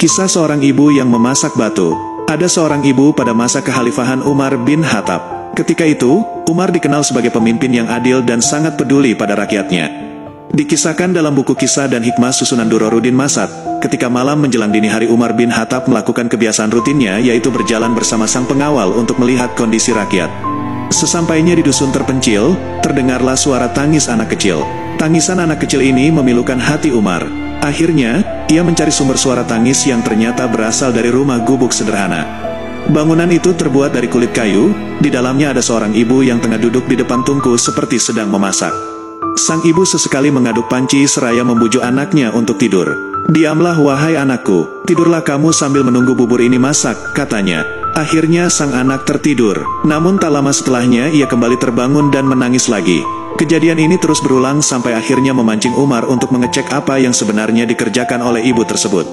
Kisah seorang ibu yang memasak batu. Ada seorang ibu pada masa kekhalifahan Umar bin Khattab. Ketika itu, Umar dikenal sebagai pemimpin yang adil dan sangat peduli pada rakyatnya. Dikisahkan dalam buku Kisah dan Hikmah susunan Durarudin Masad, ketika malam menjelang dini hari Umar bin Khattab melakukan kebiasaan rutinnya, yaitu berjalan bersama sang pengawal untuk melihat kondisi rakyat. Sesampainya di dusun terpencil, terdengarlah suara tangis anak kecil. Tangisan anak kecil ini memilukan hati Umar. Akhirnya, ia mencari sumber suara tangis yang ternyata berasal dari rumah gubuk sederhana. Bangunan itu terbuat dari kulit kayu, di dalamnya ada seorang ibu yang tengah duduk di depan tungku seperti sedang memasak. Sang ibu sesekali mengaduk panci seraya membujuk anaknya untuk tidur. "Diamlah wahai anakku, tidurlah kamu sambil menunggu bubur ini masak," katanya. Akhirnya sang anak tertidur, namun tak lama setelahnya ia kembali terbangun dan menangis lagi. Kejadian ini terus berulang sampai akhirnya memancing Umar untuk mengecek apa yang sebenarnya dikerjakan oleh ibu tersebut.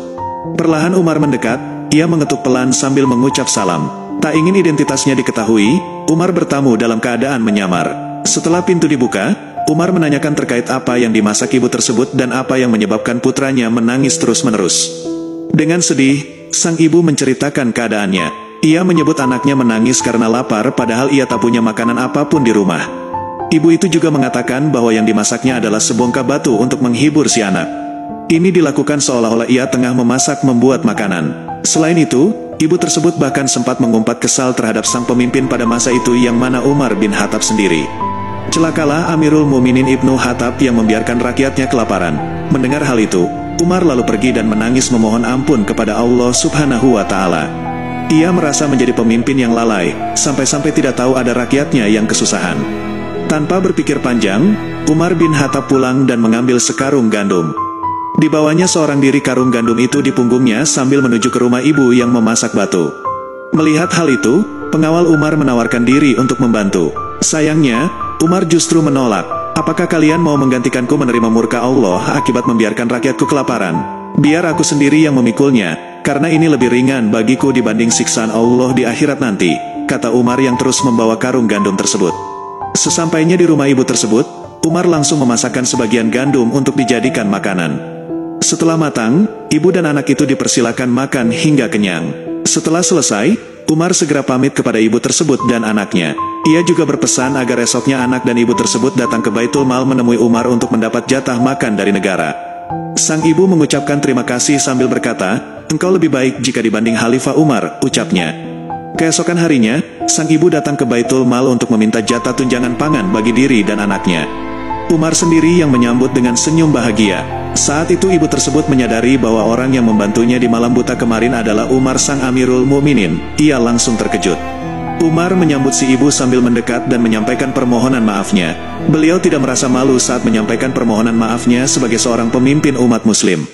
Perlahan Umar mendekat, ia mengetuk pelan sambil mengucap salam. Tak ingin identitasnya diketahui, Umar bertamu dalam keadaan menyamar. Setelah pintu dibuka, Umar menanyakan terkait apa yang dimasak ibu tersebut dan apa yang menyebabkan putranya menangis terus-menerus. Dengan sedih, sang ibu menceritakan keadaannya. Ia menyebut anaknya menangis karena lapar padahal ia tak punya makanan apapun di rumah. Ibu itu juga mengatakan bahwa yang dimasaknya adalah sebongkah batu untuk menghibur si anak. Ini dilakukan seolah-olah ia tengah memasak membuat makanan. Selain itu, ibu tersebut bahkan sempat mengumpat kesal terhadap sang pemimpin pada masa itu yang mana Umar bin Khattab sendiri. Celakalah Amirul Mukminin Ibnu Khattab yang membiarkan rakyatnya kelaparan. Mendengar hal itu, Umar lalu pergi dan menangis memohon ampun kepada Allah Subhanahu wa Ta'ala. Ia merasa menjadi pemimpin yang lalai, sampai-sampai tidak tahu ada rakyatnya yang kesusahan. Tanpa berpikir panjang, Umar bin Khattab pulang dan mengambil sekarung gandum. Dibawanya seorang diri karung gandum itu di punggungnya sambil menuju ke rumah ibu yang memasak batu. Melihat hal itu, pengawal Umar menawarkan diri untuk membantu. Sayangnya, Umar justru menolak. "Apakah kalian mau menggantikanku menerima murka Allah akibat membiarkan rakyatku kelaparan? Biar aku sendiri yang memikulnya, karena ini lebih ringan bagiku dibanding siksaan Allah di akhirat nanti," kata Umar yang terus membawa karung gandum tersebut. Sesampainya di rumah ibu tersebut, Umar langsung memasakkan sebagian gandum untuk dijadikan makanan. Setelah matang, ibu dan anak itu dipersilakan makan hingga kenyang. Setelah selesai, Umar segera pamit kepada ibu tersebut dan anaknya. Ia juga berpesan agar esoknya anak dan ibu tersebut datang ke Baitul Mal menemui Umar untuk mendapat jatah makan dari negara. Sang ibu mengucapkan terima kasih sambil berkata, "Engkau lebih baik jika dibanding Khalifah Umar," ucapnya. Keesokan harinya, sang ibu datang ke Baitul Mal untuk meminta jatah tunjangan pangan bagi diri dan anaknya. Umar sendiri yang menyambut dengan senyum bahagia. Saat itu ibu tersebut menyadari bahwa orang yang membantunya di malam buta kemarin adalah Umar sang Amirul Mukminin. Ia langsung terkejut. Umar menyambut si ibu sambil mendekat dan menyampaikan permohonan maafnya. Beliau tidak merasa malu saat menyampaikan permohonan maafnya sebagai seorang pemimpin umat muslim.